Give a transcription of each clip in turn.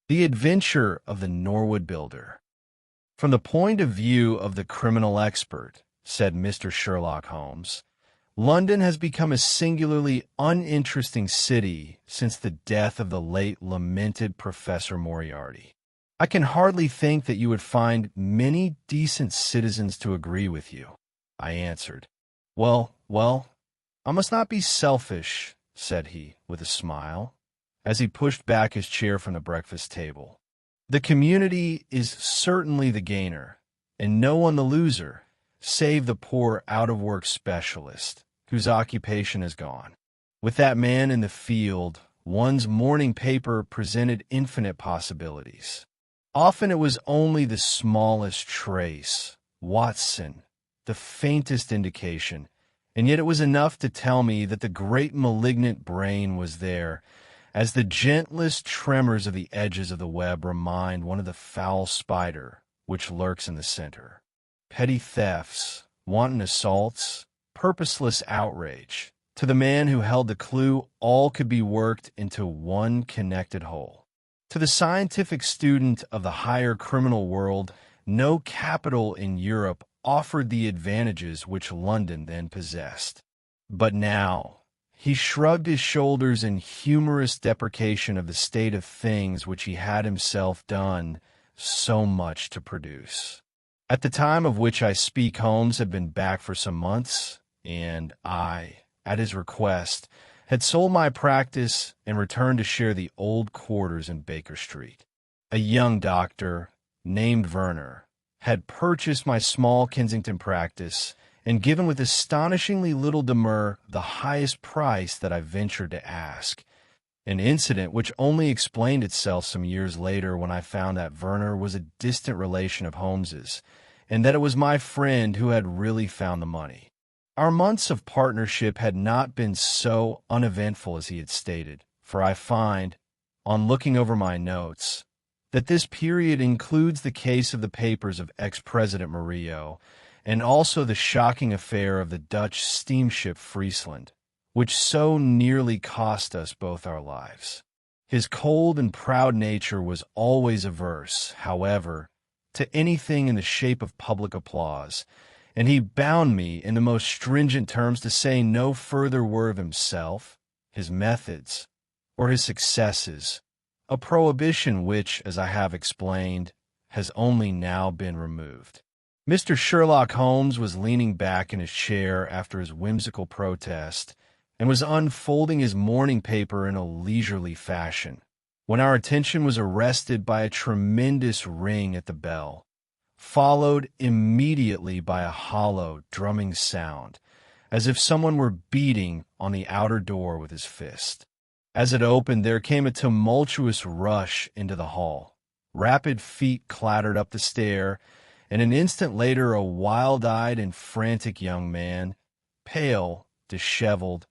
The Adventure of the Norwood Builder. From the point of view of the criminal expert, said Mr. Sherlock Holmes, London has become a singularly uninteresting city since the death of the late lamented Professor Moriarty. I can hardly think that you would find many decent citizens to agree with you, I answered. Well, I must not be selfish, said he, with a smile, as he pushed back his chair from the breakfast table. The community is certainly the gainer, and no one the loser, save the poor out-of-work specialist, whose occupation is gone. With that man in the field, one's morning paper presented infinite possibilities. Often it was only the smallest trace, Watson, the faintest indication, and yet it was enough to tell me that the great malignant brain was there, as the gentlest tremors of the edges of the web remind one of the foul spider which lurks in the center. Petty thefts, wanton assaults, purposeless outrage. To the man who held the clue, all could be worked into one connected whole. To the scientific student of the higher criminal world, no capital in Europe offered the advantages which London then possessed. But now, he shrugged his shoulders in humorous deprecation of the state of things which he had himself done so much to produce. At the time of which I speak, Holmes had been back for some months, and I, at his request, had sold my practice and returned to share the old quarters in Baker Street. A young doctor, named Werner, had purchased my small Kensington practice and given with astonishingly little demur the highest price that I ventured to ask, an incident which only explained itself some years later when I found that Werner was a distant relation of Holmes's, and that it was my friend who had really found the money. Our months of partnership had not been so uneventful as he had stated, for I find, on looking over my notes, that this period includes the case of the papers of ex-President Murillo, and also the shocking affair of the Dutch steamship Friesland, which so nearly cost us both our lives. His cold and proud nature was always averse, however, to anything in the shape of public applause, and he bound me in the most stringent terms to say no further word of himself, his methods, or his successes, a prohibition which, as I have explained, has only now been removed. Mr. Sherlock Holmes was leaning back in his chair after his whimsical protest, and was unfolding his morning paper in a leisurely fashion, when our attention was arrested by a tremendous ring at the bell, followed immediately by a hollow, drumming sound, as if someone were beating on the outer door with his fist. As it opened, there came a tumultuous rush into the hall. Rapid feet clattered up the stair, and an instant later a wild-eyed and frantic young man, pale, disheveled,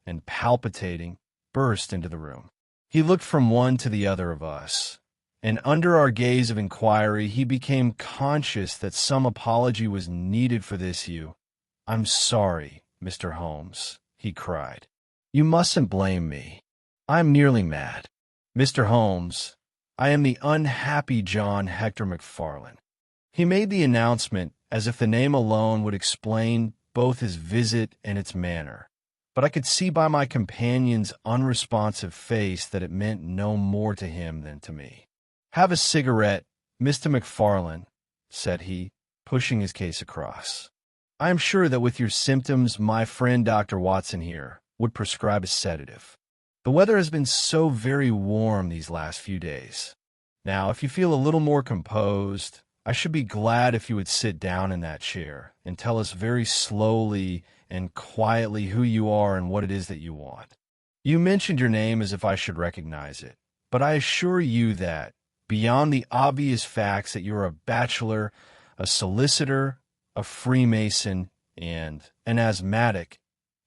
and palpitating, burst into the room. He looked from one to the other of us, and under our gaze of inquiry he became conscious that some apology was needed for this. "I'm sorry, Mr. Holmes," he cried. "You mustn't blame me. I'm nearly mad. Mr. Holmes, I am the unhappy John Hector McFarlane." He made the announcement as if the name alone would explain both his visit and its manner, but I could see by my companion's unresponsive face that it meant no more to him than to me. "Have a cigarette, Mr. McFarlane," said he, pushing his case across. "I am sure that with your symptoms my friend Dr. Watson here would prescribe a sedative. The weather has been so very warm these last few days. Now, if you feel a little more composed, I should be glad if you would sit down in that chair and tell us very slowly and quietly who you are and what it is that you want. You mentioned your name as if I should recognize it, but I assure you that, beyond the obvious facts that you are a bachelor, a solicitor, a Freemason, and an asthmatic,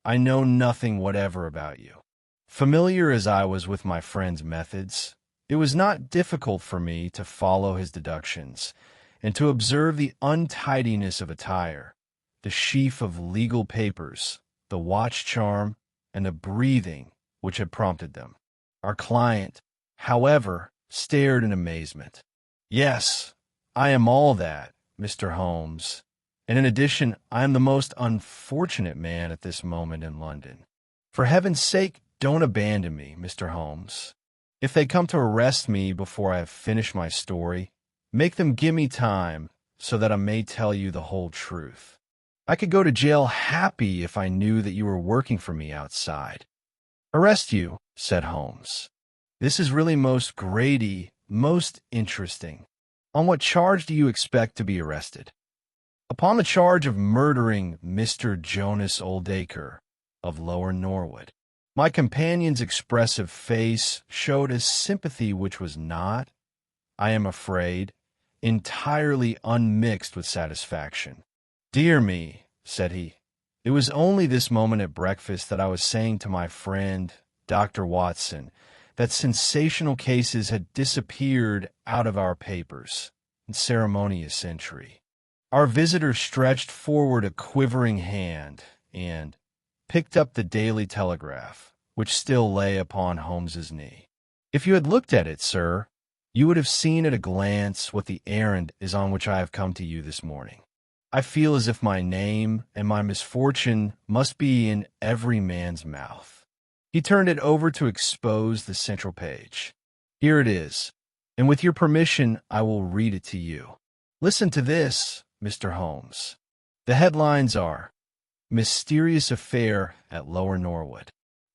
I know nothing whatever about you." Familiar as I was with my friend's methods, it was not difficult for me to follow his deductions, and to observe the untidiness of attire, the sheaf of legal papers, the watch charm, and the breathing which had prompted them. Our client, however, stared in amazement. "Yes, I am all that, Mr. Holmes. And in addition, I am the most unfortunate man at this moment in London. For heaven's sake, don't abandon me, Mr. Holmes. If they come to arrest me before I have finished my story, make them give me time so that I may tell you the whole truth. I could go to jail happy if I knew that you were working for me outside." "Arrest you," said Holmes. "This is really most Grady, most interesting. On what charge do you expect to be arrested?" "Upon the charge of murdering Mr. Jonas Oldacre of Lower Norwood." My companion's expressive face showed a sympathy which was not, I am afraid, entirely unmixed with satisfaction. "Dear me," said he, "it was only this moment at breakfast that I was saying to my friend, Dr. Watson, that sensational cases had disappeared out of our papers in ceremonious entry." Our visitor stretched forward a quivering hand and picked up the Daily Telegraph, which still lay upon Holmes's knee. "If you had looked at it, sir, you would have seen at a glance what the errand is on which I have come to you this morning. I feel as if my name and my misfortune must be in every man's mouth." He turned it over to expose the central page. "Here it is, and with your permission I will read it to you. Listen to this, Mr. Holmes. The headlines are, 'Mysterious Affair at Lower Norwood.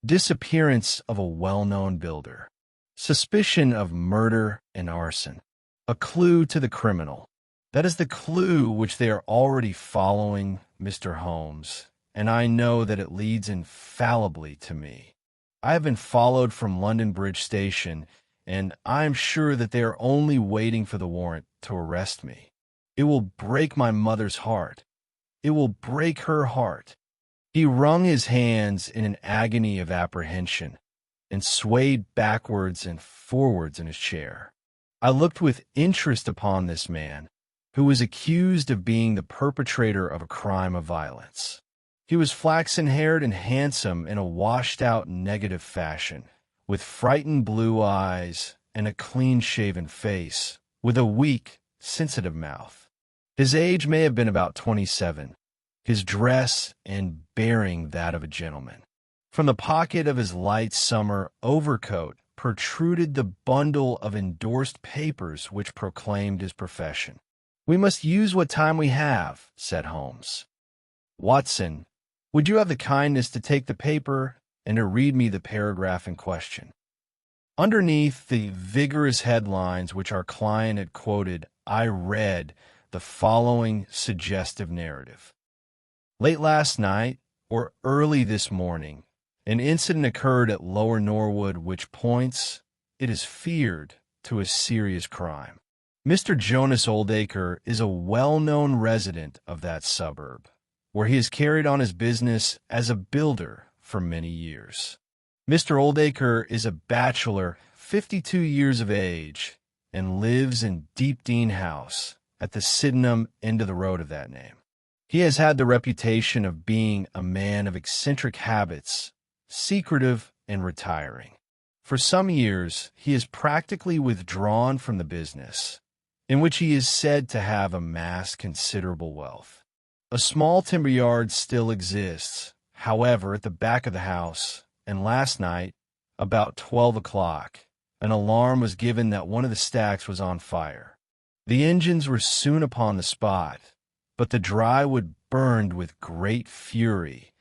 Disappearance of a well-known builder. Suspicion of murder and arson. A clue to the criminal.' That is the clue which they are already following, Mr. Holmes, and I know that it leads infallibly to me. I have been followed from London Bridge Station, and I am sure that they are only waiting for the warrant to arrest me. It will break my mother's heart. It will break her heart." He wrung his hands in an agony of apprehension and swayed backwards and forwards in his chair. I looked with interest upon this man, who was accused of being the perpetrator of a crime of violence. He was flaxen-haired and handsome in a washed-out negative fashion, with frightened blue eyes and a clean-shaven face, with a weak, sensitive mouth. His age may have been about 27, his dress and bearing that of a gentleman. From the pocket of his light summer overcoat protruded the bundle of endorsed papers which proclaimed his profession. "We must use what time we have," said Holmes. "Watson, would you have the kindness to take the paper and to read me the paragraph in question?" Underneath the vigorous headlines which our client had quoted, I read the following suggestive narrative. "Late last night, or early this morning, an incident occurred at Lower Norwood which points, it is feared, to a serious crime. Mr. Jonas Oldacre is a well-known resident of that suburb, where he has carried on his business as a builder for many years. Mr. Oldacre is a bachelor, 52 years of age, and lives in Deepdean House, at the Sydenham end of the road of that name. He has had the reputation of being a man of eccentric habits, secretive and retiring. For some years, he has practically withdrawn from the business, in which he is said to have amassed considerable wealth. A small timber yard still exists, however, at the back of the house, and last night, about 12 o'clock, an alarm was given that one of the stacks was on fire. The engines were soon upon the spot, but the dry wood burned with great fury,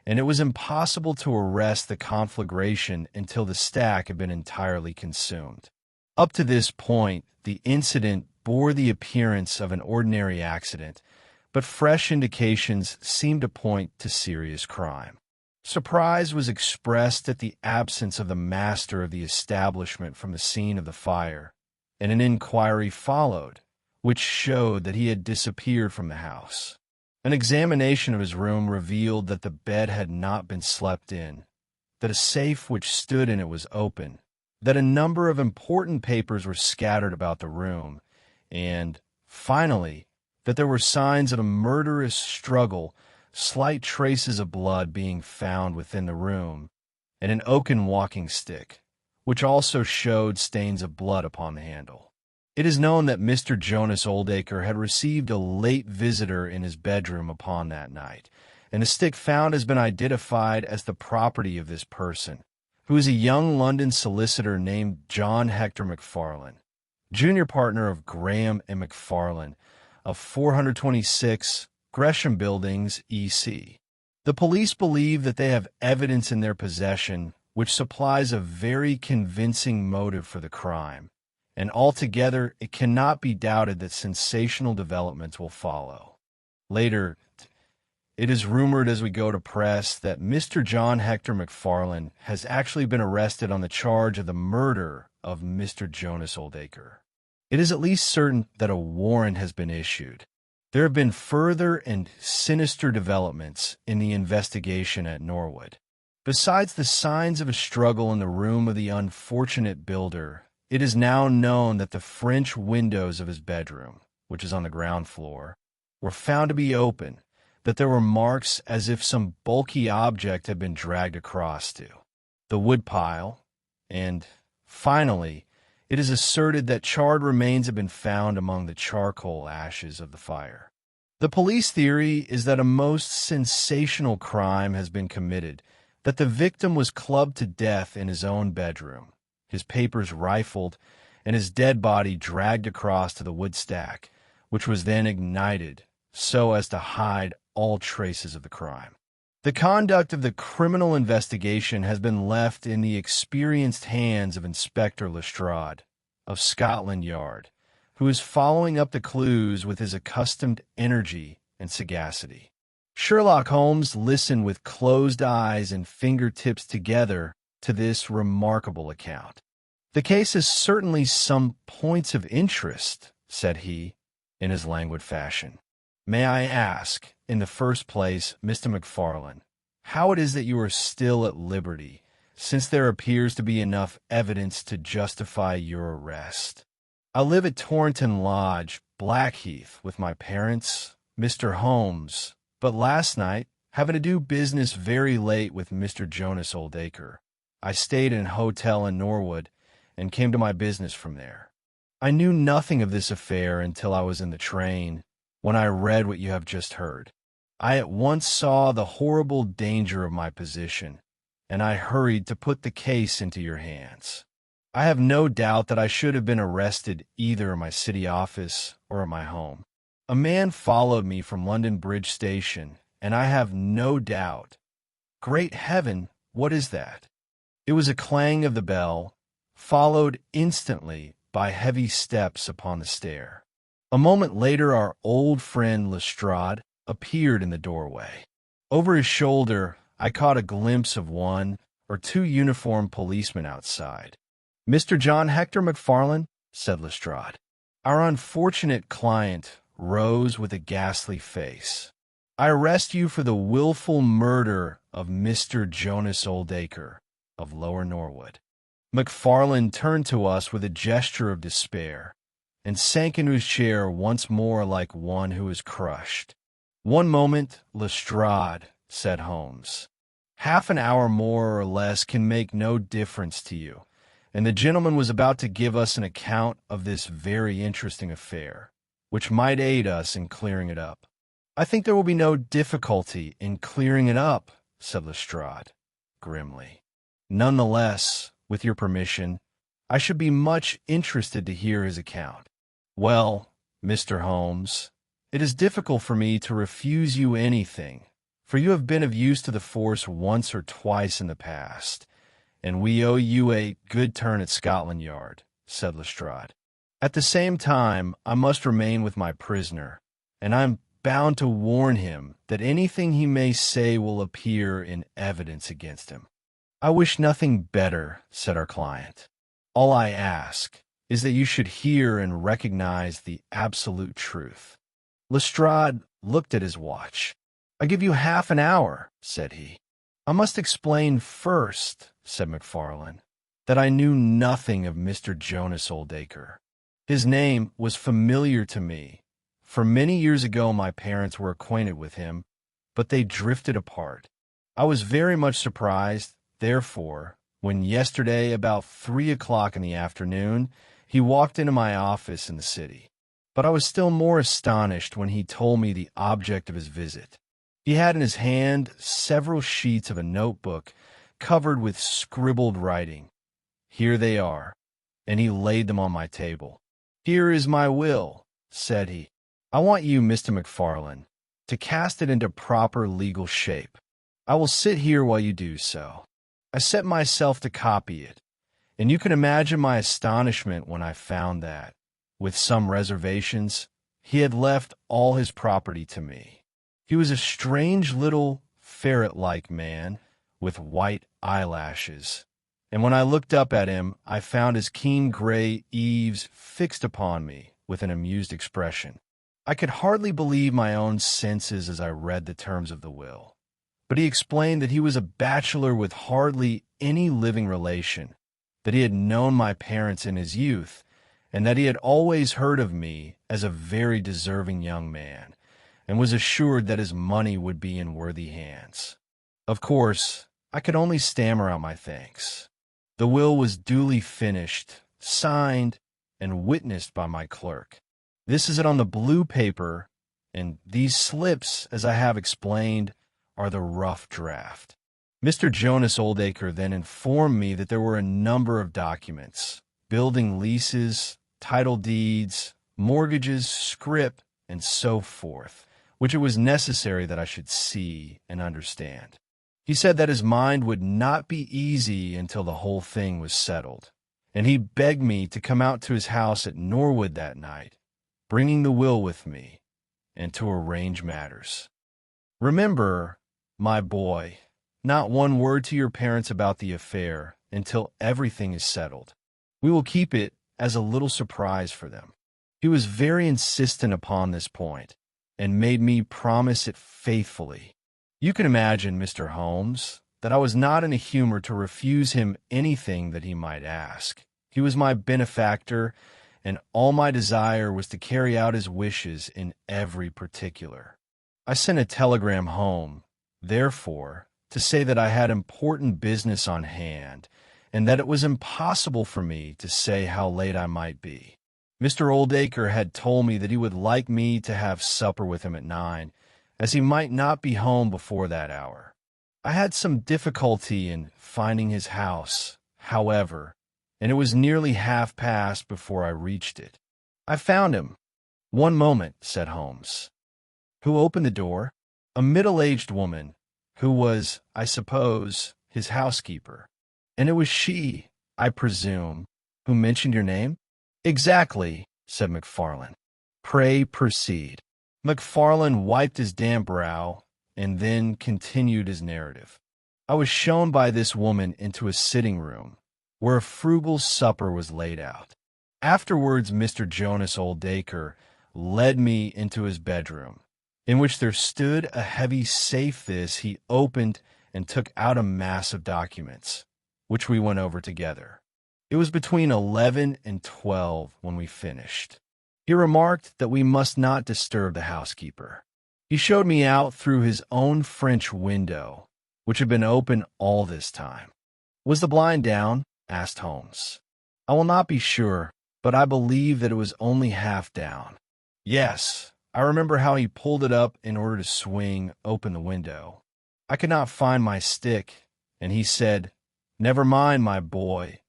and it was impossible to arrest the conflagration until the stack had been entirely consumed. Up to this point, the incident bore the appearance of an ordinary accident, but fresh indications seemed to point to serious crime. Surprise was expressed at the absence of the master of the establishment from the scene of the fire, and an inquiry followed, which showed that he had disappeared from the house. An examination of his room revealed that the bed had not been slept in, that a safe which stood in it was open, that a number of important papers were scattered about the room, and, finally, that there were signs of a murderous struggle, slight traces of blood being found within the room, and an oaken walking stick, which also showed stains of blood upon the handle. It is known that Mr. Jonas Oldacre had received a late visitor in his bedroom upon that night, and the stick found has been identified as the property of this person, who is a young London solicitor named John Hector McFarlane, junior partner of Graham and McFarlane of 426 Gresham Buildings, E.C. The police believe that they have evidence in their possession which supplies a very convincing motive for the crime, and altogether it cannot be doubted that sensational developments will follow. Later, it is rumored as we go to press that Mr. John Hector McFarlane has actually been arrested on the charge of the murder of Mr. Jonas Oldacre. It is at least certain that a warrant has been issued. There have been further and sinister developments in the investigation at Norwood. Besides the signs of a struggle in the room of the unfortunate builder, it is now known that the French windows of his bedroom, which is on the ground floor, were found to be open, that there were marks as if some bulky object had been dragged across to the woodpile, and, finally, it is asserted that charred remains have been found among the charcoal ashes of the fire. The police theory is that a most sensational crime has been committed, that the victim was clubbed to death in his own bedroom, his papers rifled, and his dead body dragged across to the wood stack, which was then ignited so as to hide all traces of the crime. The conduct of the criminal investigation has been left in the experienced hands of Inspector Lestrade, of Scotland Yard, who is following up the clues with his accustomed energy and sagacity. Sherlock Holmes listened with closed eyes and fingertips together to this remarkable account. "The case has certainly some points of interest," said he, in his languid fashion. "May I ask, in the first place, Mr. McFarlane, how it is that you are still at liberty, since there appears to be enough evidence to justify your arrest?" "I live at Torrington Lodge, Blackheath, with my parents, Mr. Holmes, but last night, having to do business very late with Mr. Jonas Oldacre, I stayed in an hotel in Norwood and came to my business from there. I knew nothing of this affair until I was in the train, when I read what you have just heard. I at once saw the horrible danger of my position, and I hurried to put the case into your hands. I have no doubt that I should have been arrested either in my city office or at my home. A man followed me from London Bridge Station, and I have no doubt. Great heaven, what is that?" It was a clang of the bell, followed instantly by heavy steps upon the stair. A moment later our old friend Lestrade appeared in the doorway. Over his shoulder I caught a glimpse of one or two uniformed policemen outside. "Mr. John Hector McFarlane," said Lestrade. Our unfortunate client rose with a ghastly face. "I arrest you for the willful murder of Mr. Jonas Oldacre, of Lower Norwood." McFarlane turned to us with a gesture of despair, and sank into his chair once more like one who is crushed. "One moment, Lestrade," said Holmes. "Half an hour more or less can make no difference to you, and the gentleman was about to give us an account of this very interesting affair, which might aid us in clearing it up." "I think there will be no difficulty in clearing it up," said Lestrade, grimly. "None the less, with your permission, I should be much interested to hear his account." "Well, Mr. Holmes, it is difficult for me to refuse you anything, for you have been of use to the force once or twice in the past, and we owe you a good turn at Scotland Yard," said Lestrade. "At the same time, I must remain with my prisoner, and I am bound to warn him that anything he may say will appear in evidence against him." "I wish nothing better," said our client. "All I ask is that you should hear and recognize the absolute truth." Lestrade looked at his watch. "I give you half an hour," said he. "I must explain first," said McFarlane, "that I knew nothing of Mr. Jonas Oldacre. His name was familiar to me, for many years ago my parents were acquainted with him, but they drifted apart. I was very much surprised, therefore, when yesterday, about 3 o'clock in the afternoon, he walked into my office in the city. But I was still more astonished when he told me the object of his visit. He had in his hand several sheets of a notebook covered with scribbled writing. Here they are, and he laid them on my table. Here is my will, said he. I want you, Mr. McFarlane, to cast it into proper legal shape. I will sit here while you do so. I set myself to copy it, and you can imagine my astonishment when I found that, with some reservations, he had left all his property to me. He was a strange little ferret-like man with white eyelashes, and when I looked up at him, I found his keen gray eaves fixed upon me with an amused expression. I could hardly believe my own senses as I read the terms of the will. But he explained that he was a bachelor with hardly any living relation, that he had known my parents in his youth, and that he had always heard of me as a very deserving young man, and was assured that his money would be in worthy hands. Of course, I could only stammer out my thanks. The will was duly finished, signed, and witnessed by my clerk. This is it on the blue paper, and these slips, as I have explained, are the rough draft. Mr. Jonas Oldacre then informed me that there were a number of documents, building leases, title deeds, mortgages, scrip, and so forth, which it was necessary that I should see and understand. He said that his mind would not be easy until the whole thing was settled, and he begged me to come out to his house at Norwood that night, bringing the will with me, and to arrange matters. Remember, my boy, not one word to your parents about the affair until everything is settled. We will keep it as a little surprise for them. He was very insistent upon this point, and made me promise it faithfully. You can imagine, Mr. Holmes, that I was not in a humor to refuse him anything that he might ask. He was my benefactor, and all my desire was to carry out his wishes in every particular. I sent a telegram home, therefore, to say that I had important business on hand, and that it was impossible for me to say how late I might be. Mr. Oldacre had told me that he would like me to have supper with him at 9, as he might not be home before that hour. I had some difficulty in finding his house, however, and it was nearly 1:30 before I reached it. I found him. "One moment," said Holmes. "Who opened the door?" "A middle-aged woman, who was, I suppose, his housekeeper." "And it was she, I presume, who mentioned your name?" "Exactly," said McFarlane. "Pray proceed." McFarlane wiped his damp brow, and then continued his narrative. "I was shown by this woman into a sitting room, where a frugal supper was laid out. Afterwards, Mr. Jonas Oldacre led me into his bedroom, in which there stood a heavy safe. This he opened and took out a mass of documents, which we went over together. It was between 11 and 12 when we finished. He remarked that we must not disturb the housekeeper. He showed me out through his own French window, which had been open all this time. "Was the blind down?" asked Holmes. "I will not be sure, but I believe that it was only half down." "Yes, I remember how he pulled it up in order to swing open the window. I could not find my stick, and he said, 'Never mind, my boy.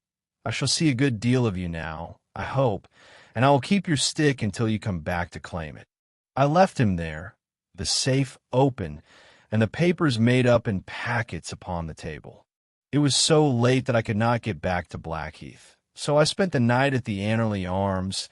I shall see a good deal of you now, I hope, and I will keep your stick until you come back to claim it.' I left him there, the safe open, and the papers made up in packets upon the table. It was so late that I could not get back to Blackheath, so I spent the night at the Annerley Arms,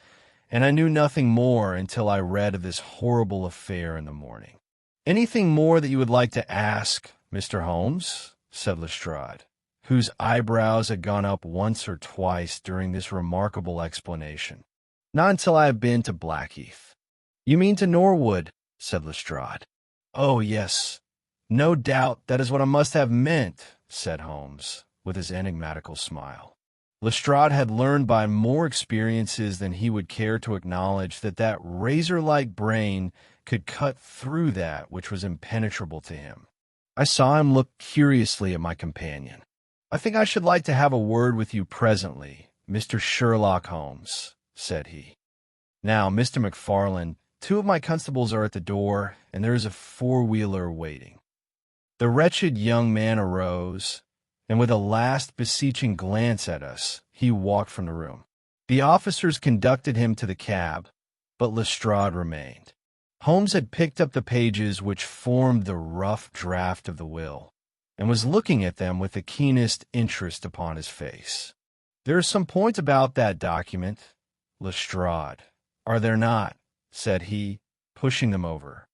and I knew nothing more until I read of this horrible affair in the morning." "Anything more that you would like to ask, Mr. Holmes?" said Lestrade, whose eyebrows had gone up once or twice during this remarkable explanation. "Not until I have been to Blackheath." "You mean to Norwood?" said Lestrade. "Oh, yes. No doubt that is what I must have meant," said Holmes, with his enigmatical smile. Lestrade had learned by more experiences than he would care to acknowledge that razor-like brain could cut through that which was impenetrable to him. I saw him look curiously at my companion. "I think I should like to have a word with you presently, Mr. Sherlock Holmes," said he. "Now, Mr. McFarlane, two of my constables are at the door, and there is a four-wheeler waiting." The wretched young man arose, and with a last beseeching glance at us, he walked from the room. The officers conducted him to the cab, but Lestrade remained. Holmes had picked up the pages which formed the rough draft of the will, and was looking at them with the keenest interest upon his face. "There are some points about that document, Lestrade, are there not?" said he, pushing them over.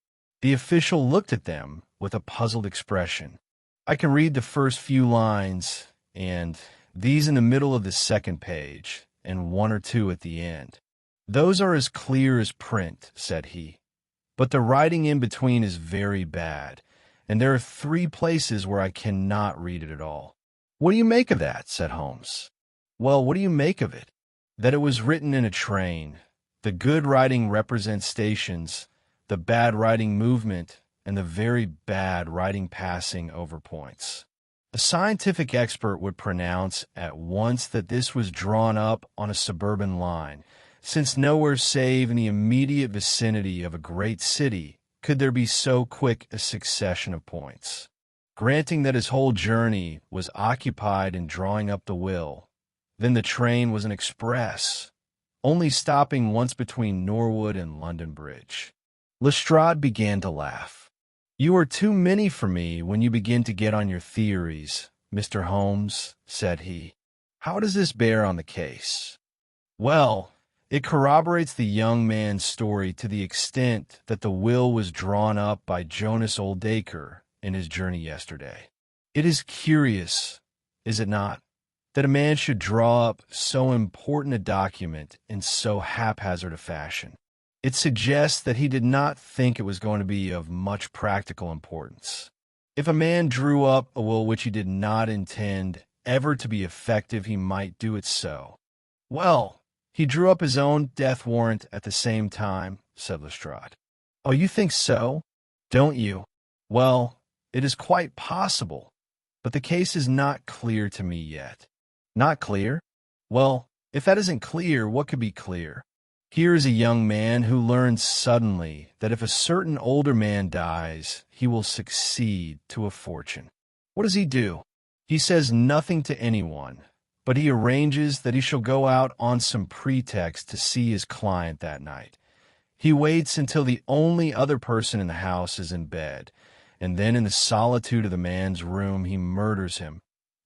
The official looked at them with a puzzled expression. "I can read the first few lines, and these in the middle of the second page, and one or two at the end. Those are as clear as print," said he. "But the writing in between is very bad, and there are three places where I cannot read it at all." "What do you make of that?" said Holmes. "Well, what do you make of it?" "That it was written in a train. The good writing represents stations, the bad writing movement, and the very bad writing passing over points. A scientific expert would pronounce at once that this was drawn up on a suburban line, since nowhere save in the immediate vicinity of a great city could there be so quick a succession of points. Granting that his whole journey was occupied in drawing up the will, then the train was an express, only stopping once between Norwood and London Bridge." Lestrade began to laugh. "You are too many for me when you begin to get on your theories, Mr. Holmes," said he. "How does this bear on the case?" "Well, it corroborates the young man's story to the extent that the will was drawn up by Jonas Oldacre in his journey yesterday. It is curious, is it not, that a man should draw up so important a document in so haphazard a fashion? It suggests that he did not think it was going to be of much practical importance. If a man drew up a will which he did not intend ever to be effective, he might do it so." "Well, he drew up his own death warrant at the same time," said Lestrade. "Oh, you think so, don't you? Well, it is quite possible, but the case is not clear to me yet." "Not clear? Well, if that isn't clear, what could be clear? Here is a young man who learns suddenly that if a certain older man dies, he will succeed to a fortune. What does he do? He says nothing to anyone, but he arranges that he shall go out on some pretext to see his client that night. He waits until the only other person in the house is in bed, and then in the solitude of the man's room he murders him,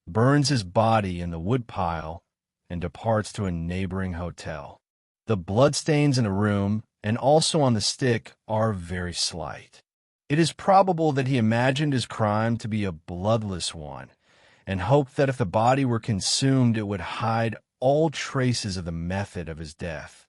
burns his body in the woodpile, and departs to a neighboring hotel. The bloodstains in the room, and also on the stick, are very slight. It is probable that he imagined his crime to be a bloodless one, and hoped that if the body were consumed it would hide all traces of the method of his death,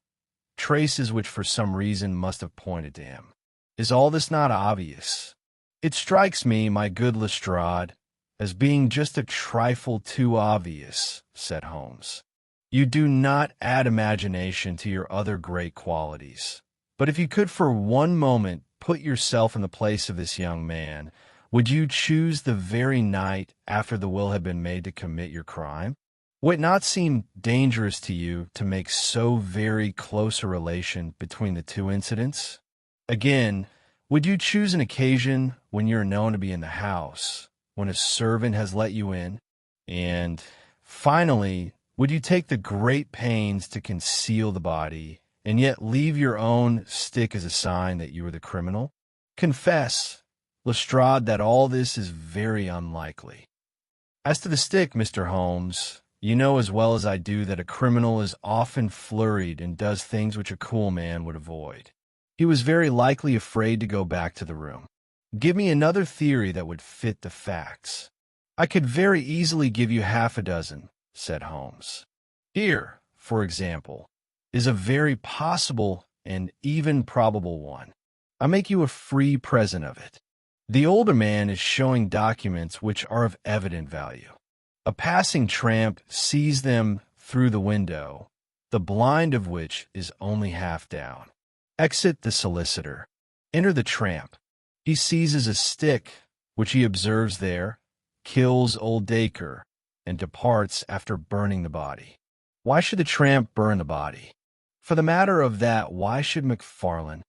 traces which for some reason must have pointed to him. Is all this not obvious? It strikes me, my good Lestrade, as being just a trifle too obvious," said Holmes. "You do not add imagination to your other great qualities. But if you could for one moment put yourself in the place of this young man, would you choose the very night after the will had been made to commit your crime? Would it not seem dangerous to you to make so very close a relation between the two incidents? Again, would you choose an occasion when you are known to be in the house, when a servant has let you in? And finally, would you take the great pains to conceal the body, and yet leave your own stick as a sign that you are the criminal? Confess, Lestrade, that all this is very unlikely. As to the stick, Mr. Holmes, you know as well as I do that a criminal is often flurried and does things which a cool man would avoid. He was very likely afraid to go back to the room. Give me another theory that would fit the facts." "I could very easily give you half a dozen," said Holmes. "Here, for example, is a very possible and even probable one. I make you a free present of it. The older man is showing documents which are of evident value. A passing tramp sees them through the window, the blind of which is only half down. Exit the solicitor. Enter the tramp. He seizes a stick, which he observes there, kills Oldacre, and departs after burning the body. Why should the tramp burn the body? For the matter of that, why should McFarlane?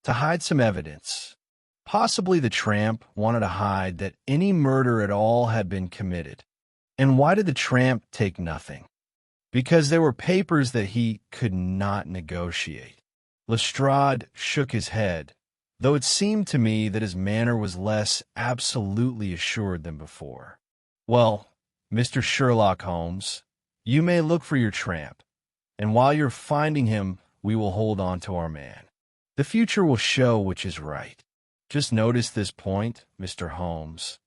To hide some evidence. Possibly the tramp wanted to hide that any murder at all had been committed. And why did the tramp take nothing? Because there were papers that he could not negotiate. Lestrade shook his head, though it seemed to me that his manner was less absolutely assured than before. Well, Mr. Sherlock Holmes, you may look for your tramp, and while you're finding him, we will hold on to our man. The future will show which is right. Just notice this point, Mr. Holmes,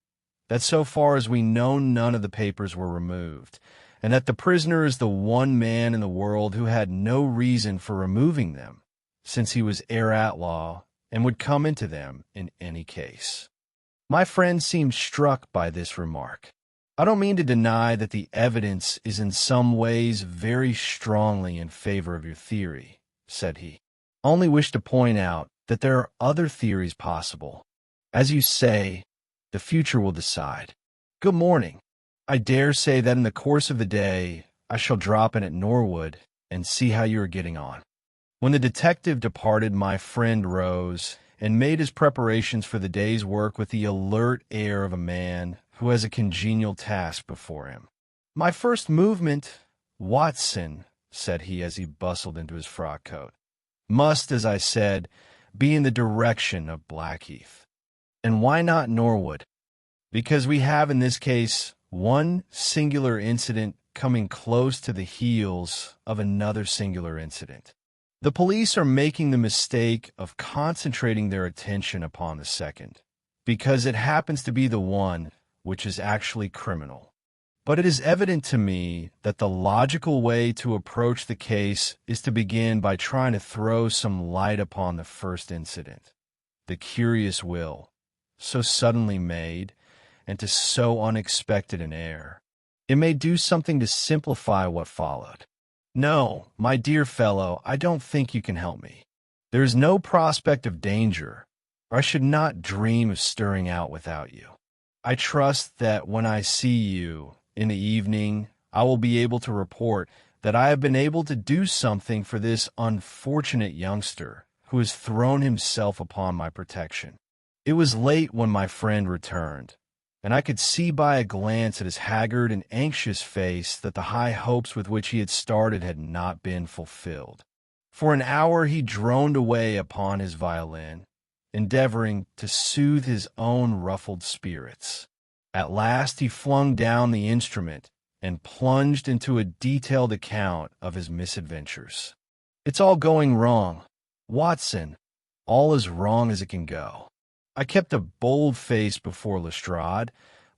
that so far as we know none of the papers were removed, and that the prisoner is the one man in the world who had no reason for removing them, since he was heir at law and would come into them in any case. My friend seemed struck by this remark. I don't mean to deny that the evidence is in some ways very strongly in favor of your theory, said he. I only wish to point out that there are other theories possible. As you say, the future will decide. Good morning. I dare say that in the course of the day, I shall drop in at Norwood and see how you are getting on. When the detective departed, my friend rose and made his preparations for the day's work with the alert air of a man who has a congenial task before him. My first movement, Watson, said he as he bustled into his frock coat, must, as I said, be in the direction of Blackheath. And why not Norwood? Because we have in this case one singular incident coming close to the heels of another singular incident. The police are making the mistake of concentrating their attention upon the second, because it happens to be the one which is actually criminal. But it is evident to me that the logical way to approach the case is to begin by trying to throw some light upon the first incident, the curious will, so suddenly made, and to so unexpected an heir. It may do something to simplify what followed. No, my dear fellow, I don't think you can help me. There is no prospect of danger, or I should not dream of stirring out without you. I trust that when I see you in the evening, I will be able to report that I have been able to do something for this unfortunate youngster who has thrown himself upon my protection. It was late when my friend returned, and I could see by a glance at his haggard and anxious face that the high hopes with which he had started had not been fulfilled. For an hour he droned away upon his violin, endeavoring to soothe his own ruffled spirits. At last he flung down the instrument and plunged into a detailed account of his misadventures. It's all going wrong, Watson, all as wrong as it can go. I kept a bold face before Lestrade,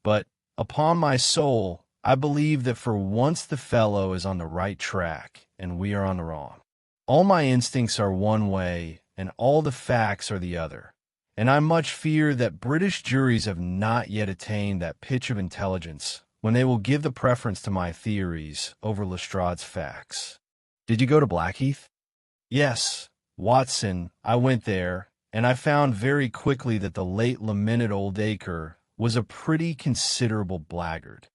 but, upon my soul, I believe that for once the fellow is on the right track, and we are on the wrong. All my instincts are one way, and all the facts are the other, and I much fear that British juries have not yet attained that pitch of intelligence when they will give the preference to my theories over Lestrade's facts. Did you go to Blackheath? Yes, Watson, I went there, and I found very quickly that the late lamented old Acre was a pretty considerable blackguard.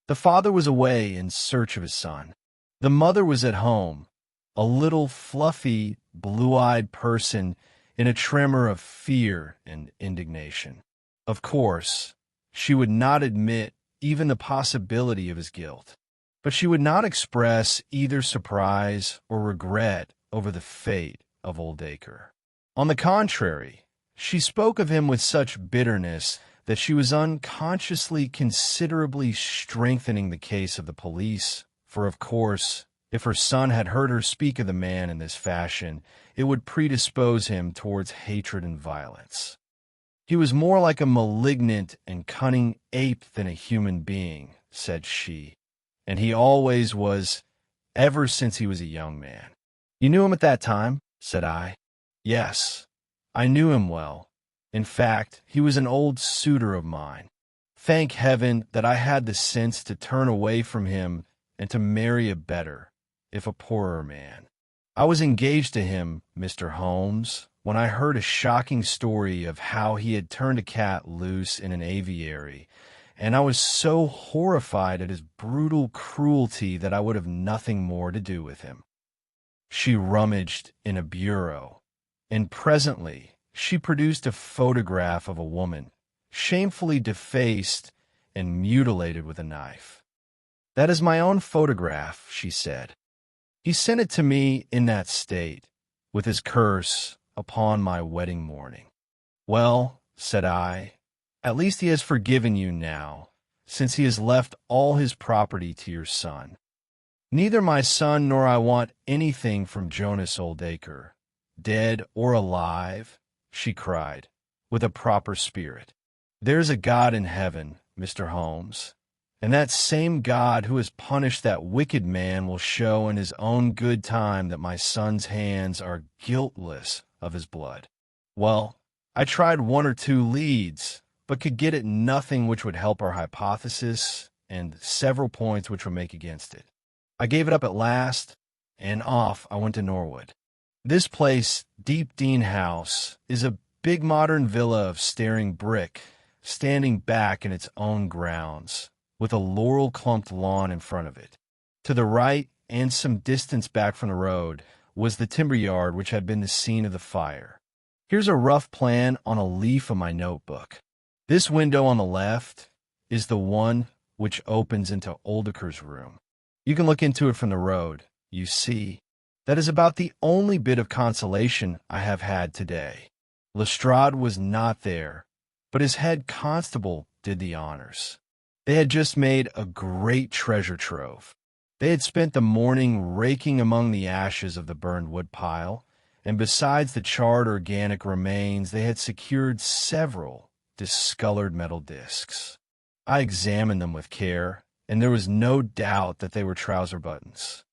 The father was away in search of his son. The mother was at home, a little fluffy, blue-eyed person in a tremor of fear and indignation. Of course, she would not admit even the possibility of his guilt, but she would not express either surprise or regret over the fate of old Acre. On the contrary, she spoke of him with such bitterness that she was unconsciously considerably strengthening the case of the police, for of course, if her son had heard her speak of the man in this fashion, it would predispose him towards hatred and violence. He was more like a malignant and cunning ape than a human being, said she, and he always was, ever since he was a young man. You knew him at that time? Said I. Yes, I knew him well. In fact, he was an old suitor of mine. Thank heaven that I had the sense to turn away from him and to marry a better, if a poorer man. I was engaged to him, Mr. Holmes, when I heard a shocking story of how he had turned a cat loose in an aviary, and I was so horrified at his brutal cruelty that I would have nothing more to do with him. She rummaged in a bureau, and presently she produced a photograph of a woman, shamefully defaced and mutilated with a knife. "That is my own photograph," she said. "He sent it to me in that state, with his curse upon my wedding morning." "Well," said I, "at least he has forgiven you now, since he has left all his property to your son." "Neither my son nor I want anything from Jonas Oldacre, dead or alive," she cried, with a proper spirit. "There's a God in heaven, Mr. Holmes, and that same God who has punished that wicked man will show in his own good time that my son's hands are guiltless of his blood." Well, I tried one or two leads, but could get at nothing which would help our hypothesis, and several points which would make against it. I gave it up at last, and off I went to Norwood. This place, Deep Dean House, is a big modern villa of staring brick, standing back in its own grounds, with a laurel-clumped lawn in front of it. To the right, and some distance back from the road, was the timber yard which had been the scene of the fire. Here's a rough plan on a leaf of my notebook. This window on the left is the one which opens into Oldacre's room. You can look into it from the road, you see. That is about the only bit of consolation I have had today. Lestrade was not there, but his head constable did the honors. They had just made a great treasure trove. They had spent the morning raking among the ashes of the burned wood pile, and besides the charred organic remains, they had secured several discolored metal discs. I examined them with care, and there was no doubt that they were trouser buttons.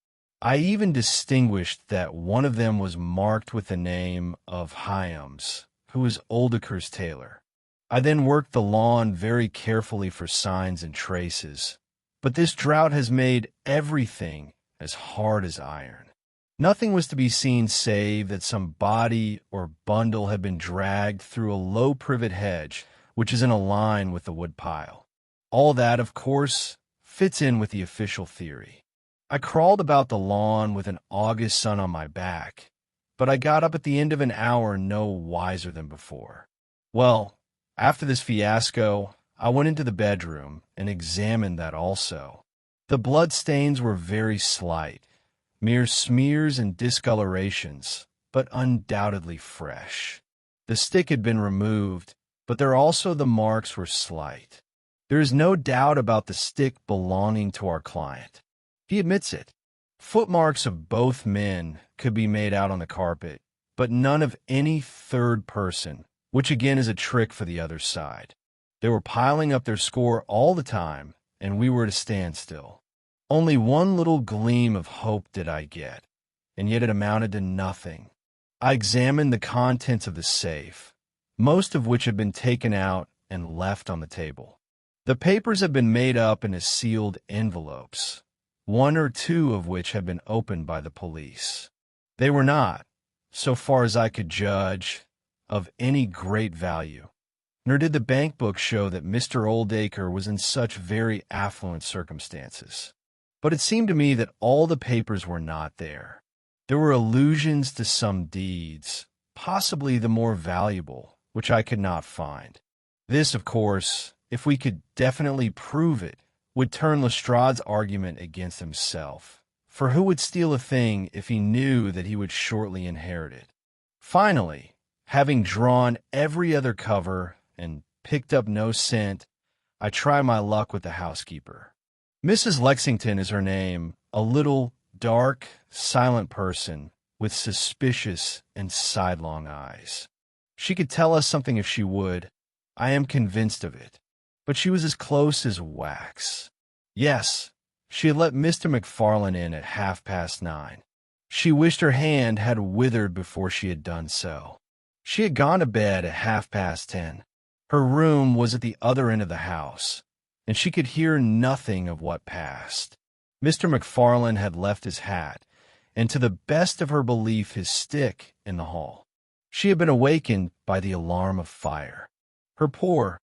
I even distinguished that one of them was marked with the name of Hyams, who was Oldacre's tailor. I then worked the lawn very carefully for signs and traces, but this drought has made everything as hard as iron. Nothing was to be seen save that some body or bundle had been dragged through a low privet hedge, which is in a line with the wood pile. All that, of course, fits in with the official theory. I crawled about the lawn with an August sun on my back, but I got up at the end of an hour no wiser than before. Well, after this fiasco, I went into the bedroom and examined that also. The bloodstains were very slight, mere smears and discolorations, but undoubtedly fresh. The stick had been removed, but there also the marks were slight. There is no doubt about the stick belonging to our client. He admits it. Footmarks of both men could be made out on the carpet, but none of any third person, which again is a trick for the other side. They were piling up their score all the time, and we were at a standstill. Only one little gleam of hope did I get, and yet it amounted to nothing. I examined the contents of the safe, most of which had been taken out and left on the table. The papers had been made up into sealed envelopes, one or two of which had been opened by the police. They were not, so far as I could judge, of any great value, nor did the bank book show that Mr. Oldacre was in such very affluent circumstances. But it seemed to me that all the papers were not there. There were allusions to some deeds, possibly the more valuable, which I could not find. This, of course, if we could definitely prove it, would turn Lestrade's argument against himself, for who would steal a thing if he knew that he would shortly inherit it? Finally, having drawn every other cover and picked up no scent, I tried my luck with the housekeeper. Mrs. Lexington is her name, a little, dark, silent person with suspicious and sidelong eyes. She could tell us something if she would. I am convinced of it. But she was as close as wax. Yes, she had let Mr. McFarlane in at 9:30. She wished her hand had withered before she had done so. She had gone to bed at 10:30. Her room was at the other end of the house, and she could hear nothing of what passed. Mr. McFarlane had left his hat, and to the best of her belief his stick, in the hall. She had been awakened by the alarm of fire. Her poor,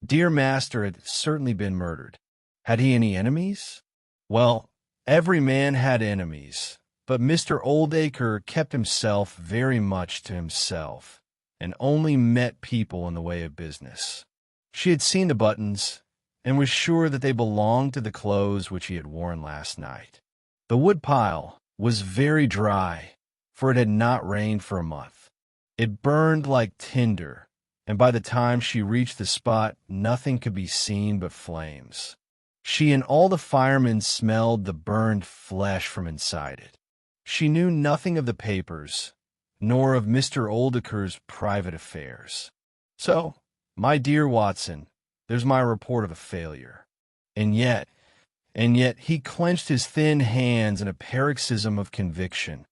Dear master had certainly been murdered. Had he any enemies? Well, every man had enemies, but Mr. Oldacre kept himself very much to himself, and only met people in the way of business. She had seen the buttons, and was sure that they belonged to the clothes which he had worn last night. The wood pile was very dry, for it had not rained for a month. It burned like tinder, and by the time she reached the spot, nothing could be seen but flames. She and all the firemen smelled the burned flesh from inside it. She knew nothing of the papers, nor of Mr. Oldaker's private affairs. So, my dear Watson, there's my report of a failure. And yet, he clenched his thin hands in a paroxysm of conviction.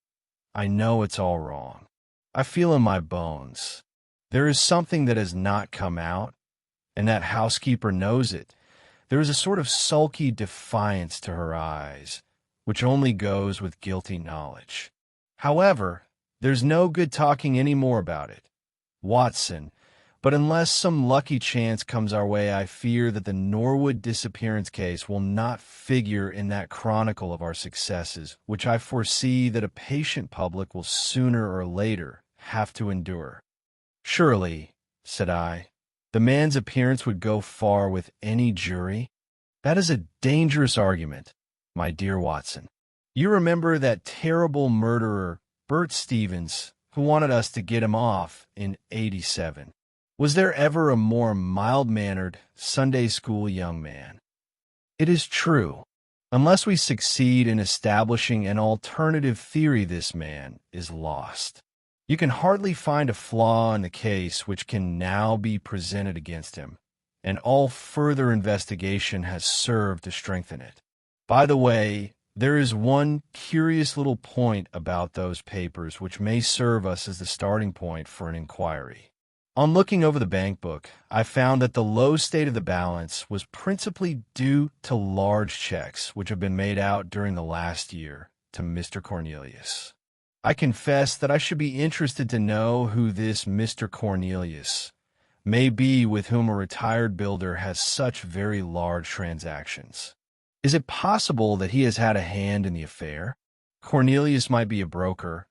I know it's all wrong. I feel in my bones. There is something that has not come out, and that housekeeper knows it. There is a sort of sulky defiance to her eyes, which only goes with guilty knowledge. However, there's no good talking any more about it, Watson, but unless some lucky chance comes our way, I fear that the Norwood disappearance case will not figure in that chronicle of our successes, which I foresee that a patient public will sooner or later have to endure. Surely, said I, the man's appearance would go far with any jury. That is a dangerous argument, my dear Watson. You remember that terrible murderer, Bert Stevens, who wanted us to get him off in '87. Was there ever a more mild-mannered Sunday school young man? It is true. Unless we succeed in establishing an alternative theory, this man is lost. You can hardly find a flaw in the case which can now be presented against him, and all further investigation has served to strengthen it. By the way, there is one curious little point about those papers which may serve us as the starting point for an inquiry. On looking over the bank book, I found that the low state of the balance was principally due to large checks which have been made out during the last year to Mr. Cornelius. I confess that I should be interested to know who this Mr. Cornelius may be with whom a retired builder has such very large transactions. Is it possible that he has had a hand in the affair? Cornelius might be a broker,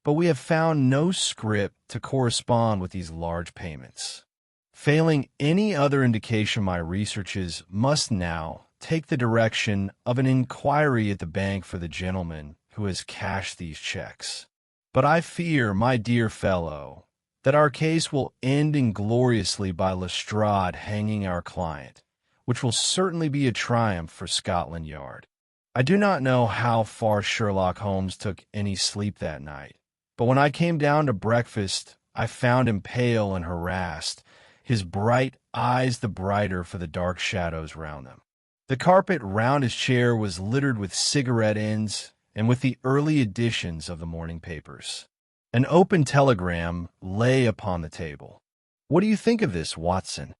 but we have found no scrip to correspond with these large payments. Failing any other indication, my researches must now take the direction of an inquiry at the bank for the gentleman who has cashed these checks. But I fear, my dear fellow, that our case will end ingloriously by Lestrade hanging our client, which will certainly be a triumph for Scotland Yard. I do not know how far Sherlock Holmes took any sleep that night, but when I came down to breakfast, I found him pale and harassed, his bright eyes the brighter for the dark shadows round them. The carpet round his chair was littered with cigarette ends and with the early editions of the morning papers. An open telegram lay upon the table. "What do you think of this, Watson?"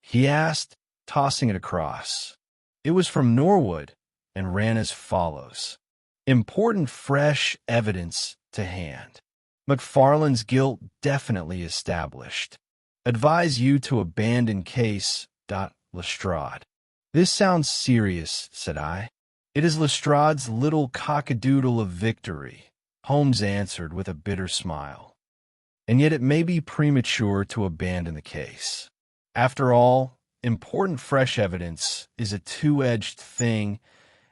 he asked, tossing it across. It was from Norwood, and ran as follows. "Important fresh evidence to hand. McFarlane's guilt definitely established. Advise you to abandon case. Lestrade." "This sounds serious," said I. "It is Lestrade's little cockadoodle of victory," Holmes answered with a bitter smile. "And yet it may be premature to abandon the case. After all, important fresh evidence is a two-edged thing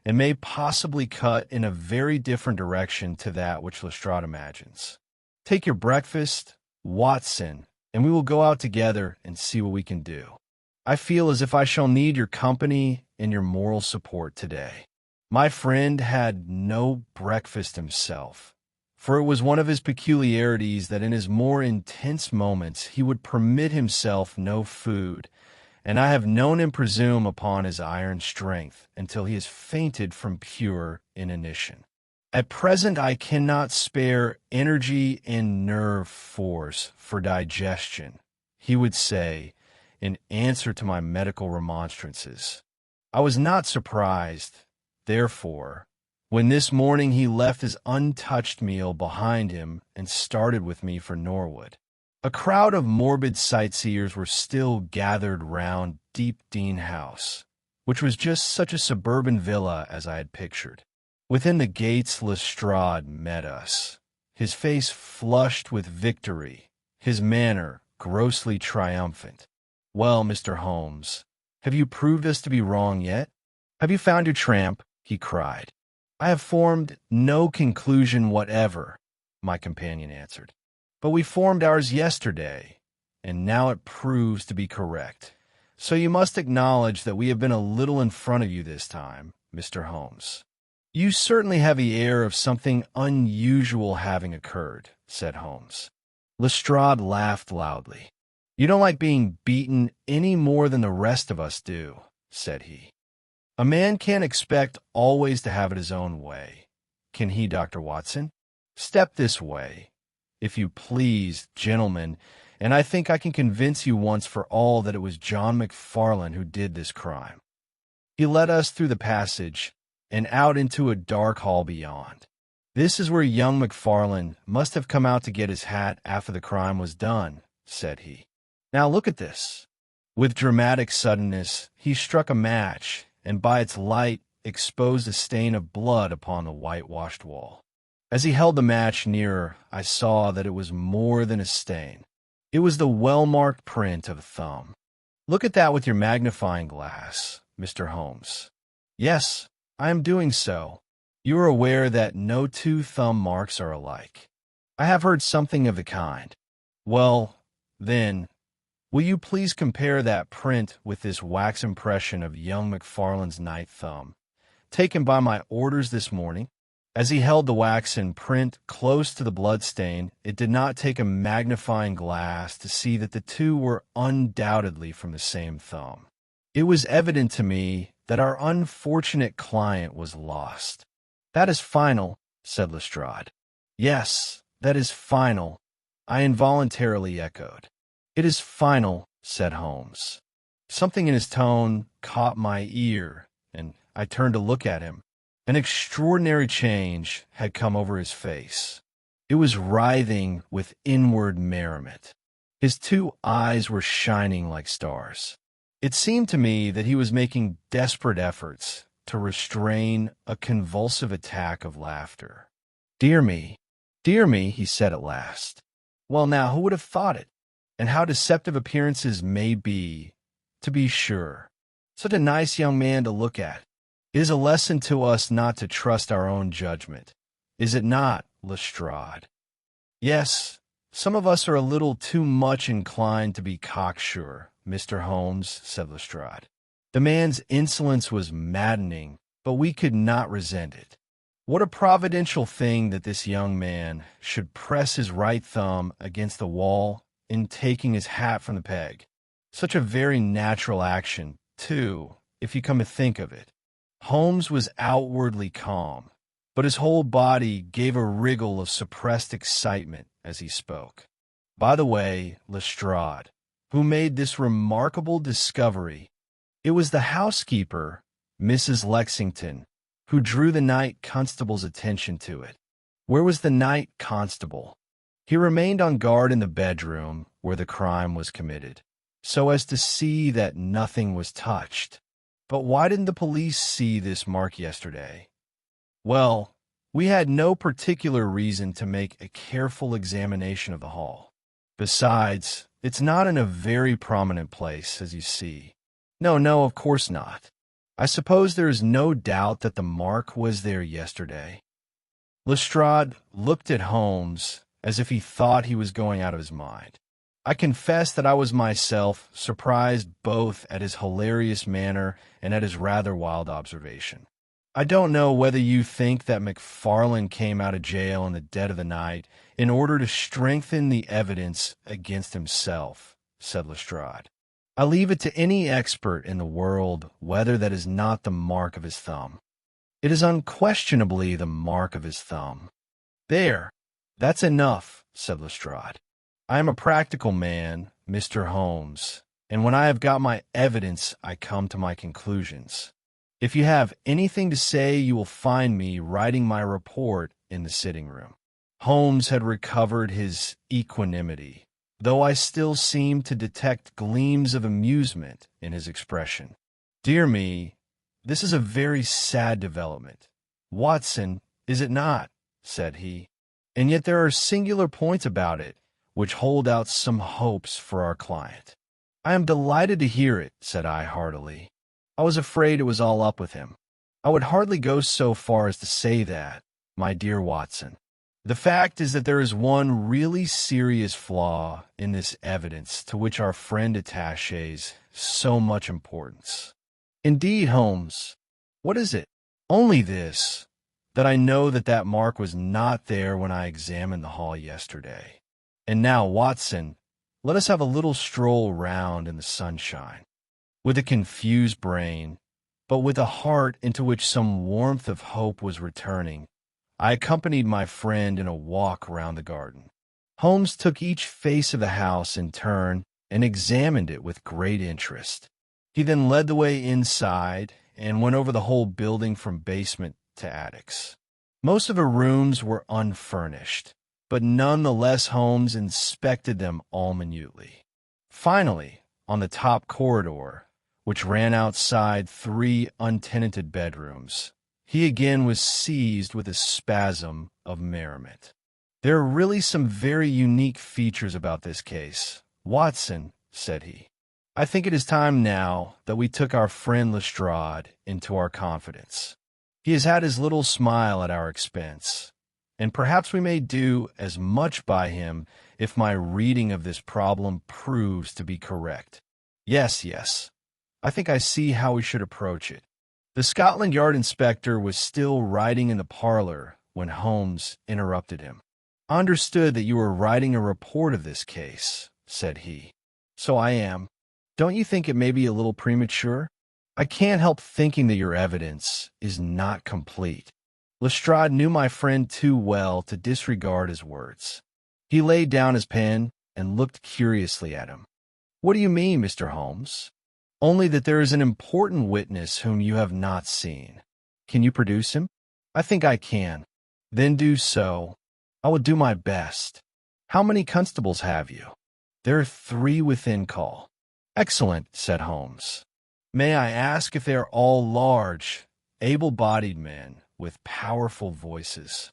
and may possibly cut in a very different direction to that which Lestrade imagines. Take your breakfast, Watson, and we will go out together and see what we can do. I feel as if I shall need your company and your moral support today." My friend had no breakfast himself, for it was one of his peculiarities that in his more intense moments he would permit himself no food, and I have known him presume upon his iron strength until he has fainted from pure inanition. "At present I cannot spare energy and nerve force for digestion," he would say, in answer to my medical remonstrances. I was not surprised, therefore, when this morning he left his untouched meal behind him and started with me for Norwood. A crowd of morbid sightseers were still gathered round Dean House, which was just such a suburban villa as I had pictured. Within the gates Lestrade met us, his face flushed with victory, his manner grossly triumphant. "Well, Mr. Holmes, have you proved us to be wrong yet? Have you found your tramp?" he cried. "I have formed no conclusion whatever," my companion answered. "But we formed ours yesterday, and now it proves to be correct. So you must acknowledge that we have been a little in front of you this time, Mr. Holmes." "You certainly have the air of something unusual having occurred," said Holmes. Lestrade laughed loudly. "You don't like being beaten any more than the rest of us do," said he. "A man can't expect always to have it his own way, can he, Dr. Watson? Step this way, if you please, gentlemen, and I think I can convince you once for all that it was John McFarlane who did this crime." He led us through the passage and out into a dark hall beyond. "This is where young McFarlane must have come out to get his hat after the crime was done," said he. "Now look at this." With dramatic suddenness, he struck a match, and by its light exposed a stain of blood upon the whitewashed wall. As he held the match nearer, I saw that it was more than a stain. It was the well-marked print of a thumb. "Look at that with your magnifying glass, Mr. Holmes." "Yes, I am doing so. You are aware that no two thumb marks are alike." "I have heard something of the kind." "Well, then, will you please compare that print with this wax impression of young McFarlane's night thumb, taken by my orders this morning?" As he held the waxen print close to the bloodstain, it did not take a magnifying glass to see that the two were undoubtedly from the same thumb. It was evident to me that our unfortunate client was lost. "That is final," said Lestrade. "Yes, that is final," I involuntarily echoed. "It is final," said Holmes. Something in his tone caught my ear, and I turned to look at him. An extraordinary change had come over his face. It was writhing with inward merriment. His two eyes were shining like stars. It seemed to me that he was making desperate efforts to restrain a convulsive attack of laughter. Dear me, he said at last. "Well now, who would have thought it? And how deceptive appearances may be, to be sure. Such a nice young man to look at. It is a lesson to us not to trust our own judgment. Is it not, Lestrade?" "Yes, some of us are a little too much inclined to be cocksure, Mr. Holmes," said Lestrade. The man's insolence was maddening, but we could not resent it. What a providential thing that this young man should press his right thumb against the wall in taking his hat from the peg. Such a very natural action, too, if you come to think of it. Holmes was outwardly calm, but his whole body gave a wriggle of suppressed excitement as he spoke. "By the way, Lestrade, who made this remarkable discovery? It was the housekeeper, Mrs. Lexington, who drew the night constable's attention to it." "Where was the night constable?" "He remained on guard in the bedroom where the crime was committed, so as to see that nothing was touched." "But why didn't the police see this mark yesterday?" "Well, we had no particular reason to make a careful examination of the hall. Besides, it's not in a very prominent place, as you see." No, of course not. I suppose there is no doubt that the mark was there yesterday." Lestrade looked at Holmes as if he thought he was going out of his mind. I confess that I was myself surprised both at his hilarious manner and at his rather wild observation. "I don't know whether you think that McFarlane came out of jail in the dead of the night in order to strengthen the evidence against himself," said Lestrade. "I leave it to any expert in the world whether that is not the mark of his thumb." "It is unquestionably the mark of his thumb." "There, that's enough," said Lestrade. "I am a practical man, Mr. Holmes, and when I have got my evidence, I come to my conclusions. If you have anything to say, you will find me writing my report in the sitting room." Holmes had recovered his equanimity, though I still seemed to detect gleams of amusement in his expression. "Dear me, this is a very sad development, Watson, is it not?" said he. "And yet there are singular points about it which hold out some hopes for our client." "I am delighted to hear it," said I heartily. "I was afraid it was all up with him." "I would hardly go so far as to say that, my dear Watson. The fact is that there is one really serious flaw in this evidence to which our friend attaches so much importance." "Indeed, Holmes, what is it?" "Only this, that I know that that mark was not there when I examined the hall yesterday. And now, Watson, let us have a little stroll round in the sunshine." With a confused brain, but with a heart into which some warmth of hope was returning, I accompanied my friend in a walk round the garden. Holmes took each face of the house in turn and examined it with great interest. He then led the way inside and went over the whole building from basement to attics. Most of the rooms were unfurnished, but none the less Holmes inspected them all minutely. Finally, on the top corridor, which ran outside 3 untenanted bedrooms, he again was seized with a spasm of merriment. "There are really some very unique features about this case, Watson," said he. "I think it is time now that we took our friend Lestrade into our confidence. He has had his little smile at our expense, and perhaps we may do as much by him if my reading of this problem proves to be correct. Yes, I think I see how we should approach it." The Scotland Yard inspector was still writing in the parlor when Holmes interrupted him. "I understood that you were writing a report of this case," said he. "So I am. Don't you think it may be a little premature? I can't help thinking that your evidence is not complete." Lestrade knew my friend too well to disregard his words. He laid down his pen and looked curiously at him. "What do you mean, Mr. Holmes?" "Only that there is an important witness whom you have not seen. Can you produce him?" "I think I can." "Then do so. I will do my best. How many constables have you?" "There are 3 within call." "Excellent," said Holmes. "May I ask if they are all large, able-bodied men with powerful voices?"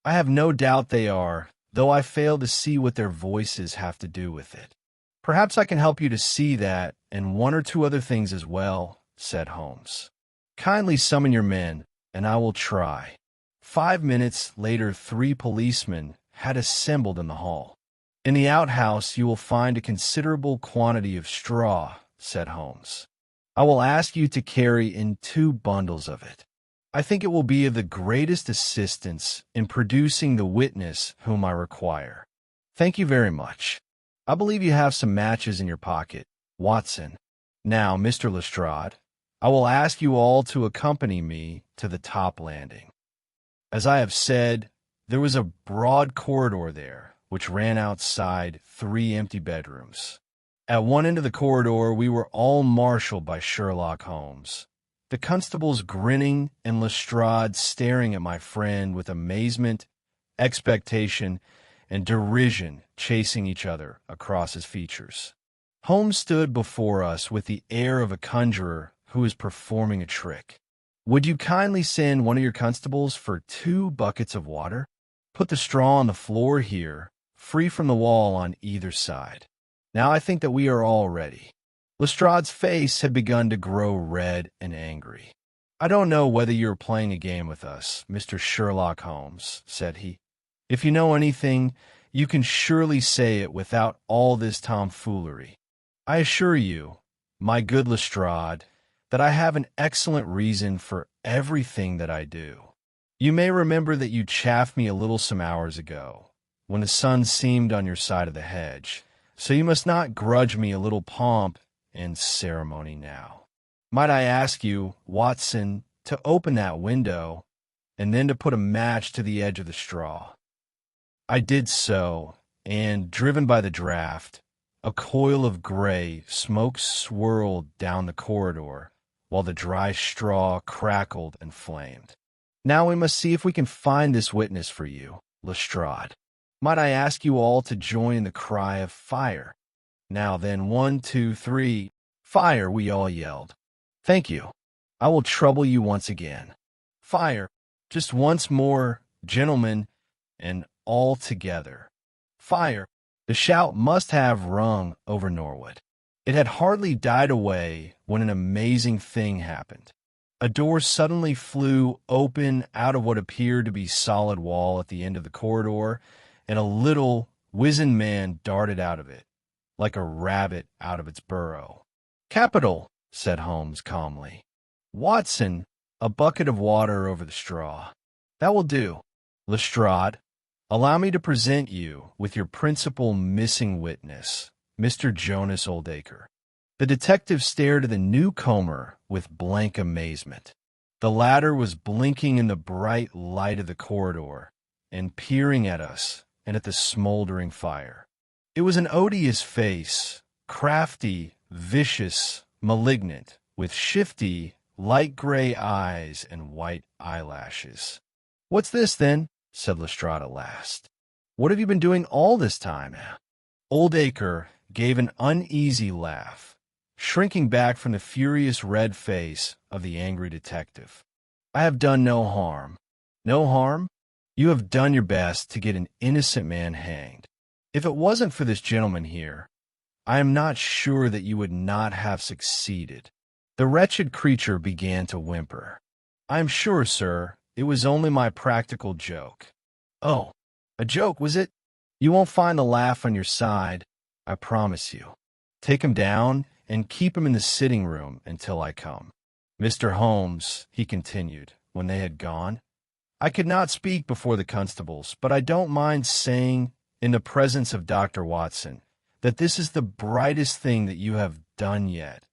"I have no doubt they are, though I fail to see what their voices have to do with it." "Perhaps I can help you to see that, and 1 or 2 other things as well," said Holmes. "Kindly summon your men, and I will try." 5 minutes later 3 policemen had assembled in the hall. "In the outhouse you will find a considerable quantity of straw," said Holmes. "I will ask you to carry in 2 bundles of it. I think it will be of the greatest assistance in producing the witness whom I require." "Thank you very much. I believe you have some matches in your pocket, Watson. Now, Mr. Lestrade, I will ask you all to accompany me to the top landing." As I have said, there was a broad corridor there, which ran outside 3 empty bedrooms. At one end of the corridor we were all marshaled by Sherlock Holmes, the constables grinning and Lestrade staring at my friend with amazement, expectation, and derision chasing each other across his features. Holmes stood before us with the air of a conjurer who is performing a trick. "Would you kindly send one of your constables for 2 buckets of water? Put the straw on the floor here, free from the wall on either side. Now I think that we are all ready." Lestrade's face had begun to grow red and angry. "I don't know whether you are playing a game with us, Mr. Sherlock Holmes," said he. "If you know anything, you can surely say it without all this tomfoolery. I assure you, my good Lestrade, that I have an excellent reason for everything that I do. You may remember that you chaffed me a little some hours ago, when the sun seemed on your side of the hedge, so you must not grudge me a little pomp and ceremony now. Might I ask you, Watson, to open that window, and then to put a match to the edge of the straw?" I did so, and, driven by the draught, a coil of gray smoke swirled down the corridor, while the dry straw crackled and flamed. "Now we must see if we can find this witness for you, Lestrade." Might I ask you all to join in the cry of fire? Now then, 1, 2, 3, fire, we all yelled. Thank you. I will trouble you once again. Fire, just once more, gentlemen, and all together. Fire. The shout must have rung over Norwood. It had hardly died away when an amazing thing happened. A door suddenly flew open out of what appeared to be solid wall at the end of the corridor, and a little, wizened man darted out of it, like a rabbit out of its burrow. "Capital," said Holmes calmly. "Watson, a bucket of water over the straw. That will do. Lestrade, allow me to present you with your principal missing witness, Mr. Jonas Oldacre." The detective stared at the newcomer with blank amazement. The latter was blinking in the bright light of the corridor and peering at us and at the smoldering fire. It was an odious face, crafty, vicious, malignant, with shifty, light gray eyes and white eyelashes. "What's this, then?" said Lestrade at last. "What have you been doing all this time?" Oldacre gave an uneasy laugh, shrinking back from the furious red face of the angry detective. "I have done no harm." "No harm? You have done your best to get an innocent man hanged. If it wasn't for this gentleman here, I am not sure that you would not have succeeded." The wretched creature began to whimper. "I am sure, sir, it was only my practical joke." "Oh, a joke, was it? You won't find the laugh on your side, I promise you. Take him down and keep him in the sitting room until I come. Mr. Holmes," he continued, when they had gone, "I could not speak before the constables, but I don't mind saying, in the presence of Dr. Watson, that this is the brightest thing that you have done yet,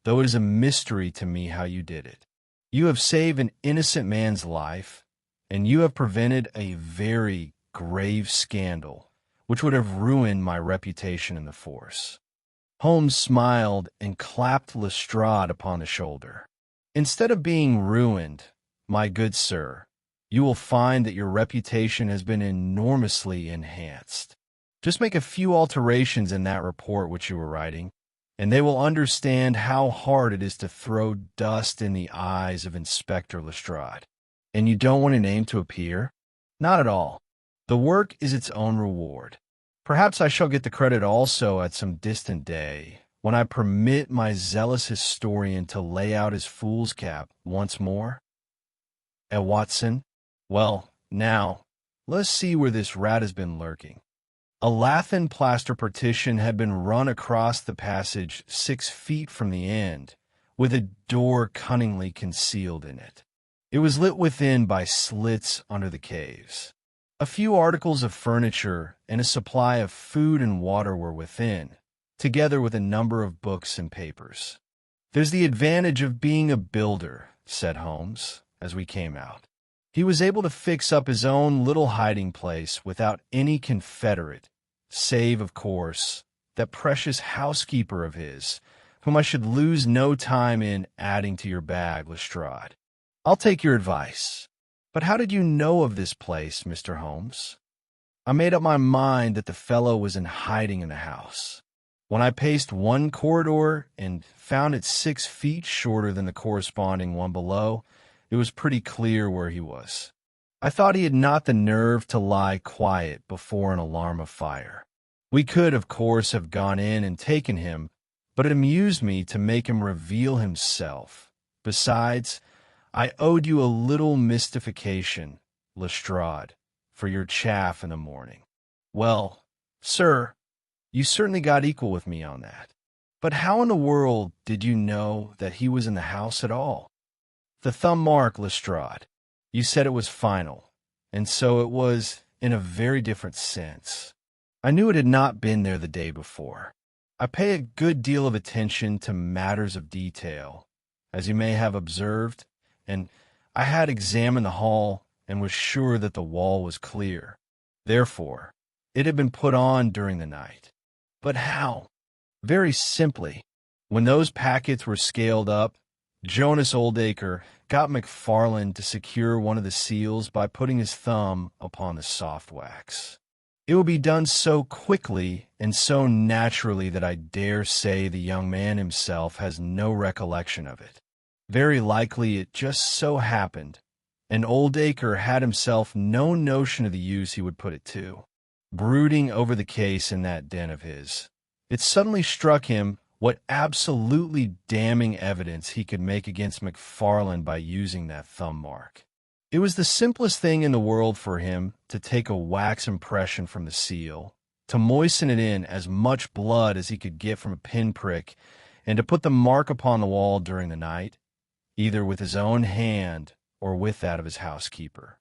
though it is a mystery to me how you did it. You have saved an innocent man's life, and you have prevented a very grave scandal, which would have ruined my reputation in the force." Holmes smiled and clapped Lestrade upon the shoulder. "Instead of being ruined, my good sir, you will find that your reputation has been enormously enhanced. Just make a few alterations in that report which you were writing, and they will understand how hard it is to throw dust in the eyes of Inspector Lestrade. And you don't want a name to appear? Not at all. The work is its own reward. Perhaps I shall get the credit also at some distant day, when I permit my zealous historian to lay out his fool's cap once more. Watson, well, now, let's see where this rat has been lurking." A lath and plaster partition had been run across the passage 6 feet from the end, with a door cunningly concealed in it. It was lit within by slits under the caves. A few articles of furniture and a supply of food and water were within, together with a number of books and papers. "There's the advantage of being a builder," said Holmes, as we came out. He was able to fix up his own little hiding place without any confederate, save, of course, that precious housekeeper of his, whom I should lose no time in adding to your bag, Lestrade. "I'll take your advice. But how did you know of this place, Mr. Holmes?" "I made up my mind that the fellow was in hiding in the house. When I paced one corridor and found it 6 feet shorter than the corresponding one below, it was pretty clear where he was. I thought he had not the nerve to lie quiet before an alarm of fire. We could, of course, have gone in and taken him, but it amused me to make him reveal himself. Besides, I owed you a little mystification, Lestrade, for your chaff in the morning. Well, sir, you certainly got equal with me on that. But how in the world did you know that he was in the house at all?" "The thumb mark, Lestrade. You said it was final, and so it was in a very different sense. I knew it had not been there the day before. I pay a good deal of attention to matters of detail, as you may have observed, and I had examined the hall and was sure that the wall was clear. Therefore, it had been put on during the night. But how? Very simply. When those packets were scaled up, Jonas Oldacre got McFarland to secure one of the seals by putting his thumb upon the soft wax. It will be done so quickly and so naturally that I dare say the young man himself has no recollection of it. Very likely it just so happened, and Oldacre had himself no notion of the use he would put it to. Brooding over the case in that den of his, it suddenly struck him what absolutely damning evidence he could make against McFarlane by using that thumb mark. It was the simplest thing in the world for him to take a wax impression from the seal, to moisten it in as much blood as he could get from a pinprick, and to put the mark upon the wall during the night, either with his own hand or with that of his housekeeper.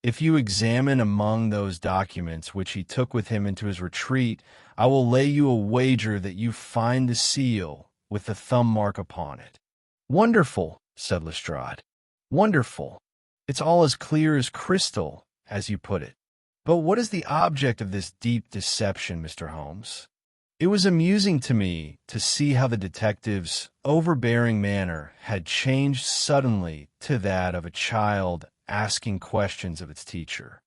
If you examine among those documents which he took with him into his retreat, I will lay you a wager that you find the seal with the thumb mark upon it. Wonderful, said Lestrade. Wonderful. It's all as clear as crystal, as you put it. But what is the object of this deep deception, Mr. Holmes? It was amusing to me to see how the detective's overbearing manner had changed suddenly to that of a child asking questions of its teacher.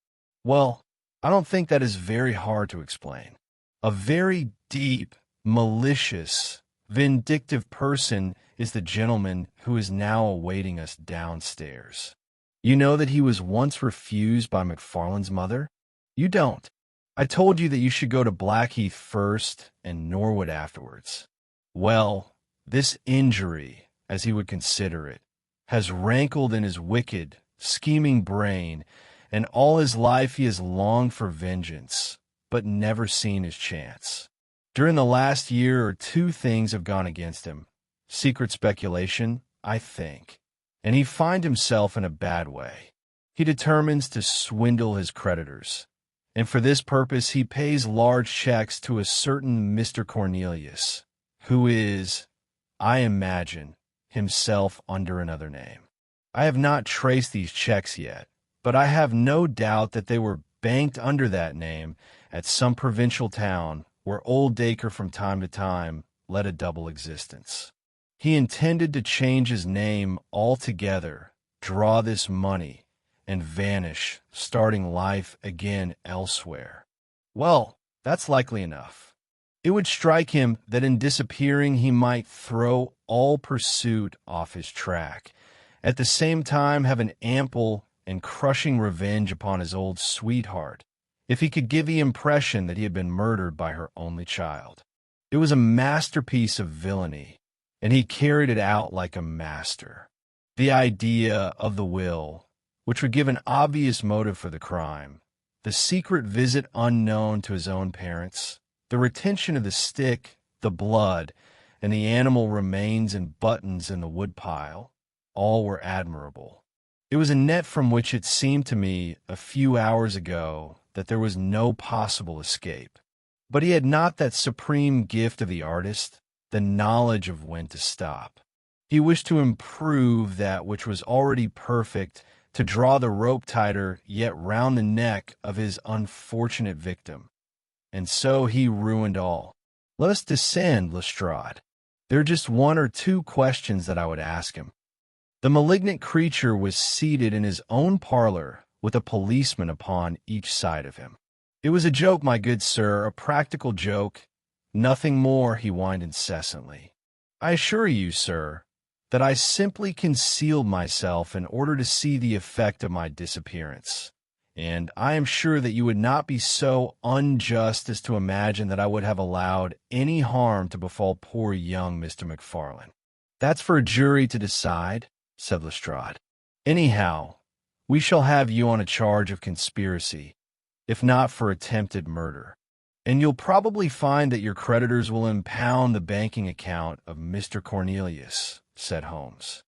Well, I don't think that is very hard to explain. A very deep, malicious, vindictive person is the gentleman who is now awaiting us downstairs. You know that he was once refused by McFarlane's mother? You don't. I told you that you should go to Blackheath first and Norwood afterwards. Well, this injury, as he would consider it, has rankled in his wicked, scheming brain, and all his life he has longed for vengeance, but never seen his chance. During the last year or two things have gone against him. Secret speculation, I think, and he finds himself in a bad way. He determines to swindle his creditors, and for this purpose he pays large checks to a certain Mr. Cornelius, who is, I imagine, himself under another name. I have not traced these checks yet, but I have no doubt that they were banked under that name at some provincial town where Oldacre from time to time led a double existence. He intended to change his name altogether, draw this money, and vanish, starting life again elsewhere. Well, that's likely enough. It would strike him that in disappearing he might throw all pursuit off his track, at the same time have an ample and crushing revenge upon his old sweetheart, if he could give the impression that he had been murdered by her only child. It was a masterpiece of villainy, and he carried it out like a master. The idea of the will, which would give an obvious motive for the crime, the secret visit unknown to his own parents, the retention of the stick, the blood, and the animal remains and buttons in the woodpile, all were admirable. It was a net from which it seemed to me a few hours ago that there was no possible escape. But he had not that supreme gift of the artist, the knowledge of when to stop. He wished to improve that which was already perfect, to draw the rope tighter yet round the neck of his unfortunate victim. And so he ruined all. Let us descend, Lestrade. There are just one or two questions that I would ask him. The malignant creature was seated in his own parlor with a policeman upon each side of him. It was a joke, my good sir, a practical joke. Nothing more, he whined incessantly. I assure you, sir, that I simply concealed myself in order to see the effect of my disappearance, and I am sure that you would not be so unjust as to imagine that I would have allowed any harm to befall poor young Mr. McFarlane. That's for a jury to decide, said Lestrade. Anyhow, we shall have you on a charge of conspiracy, if not for attempted murder, and you'll probably find that your creditors will impound the banking account of Mr. Cornelius, said Holmes.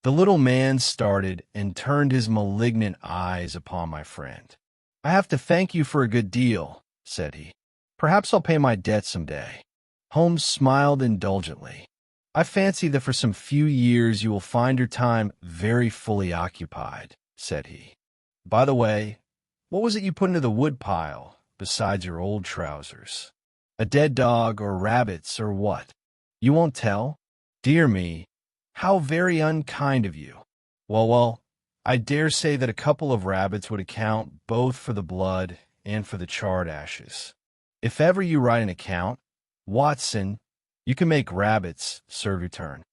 The little man started and turned his malignant eyes upon my friend. I have to thank you for a good deal, said he. Perhaps I'll pay my debt some day. Holmes smiled indulgently. I fancy that for some few years you will find your time very fully occupied, said he. By the way, what was it you put into the woodpile besides your old trousers? A dead dog or rabbits or what? You won't tell? Dear me, how very unkind of you. Well, I dare say that a couple of rabbits would account both for the blood and for the charred ashes. If ever you write an account, Watson, you can make rabbits serve your turn.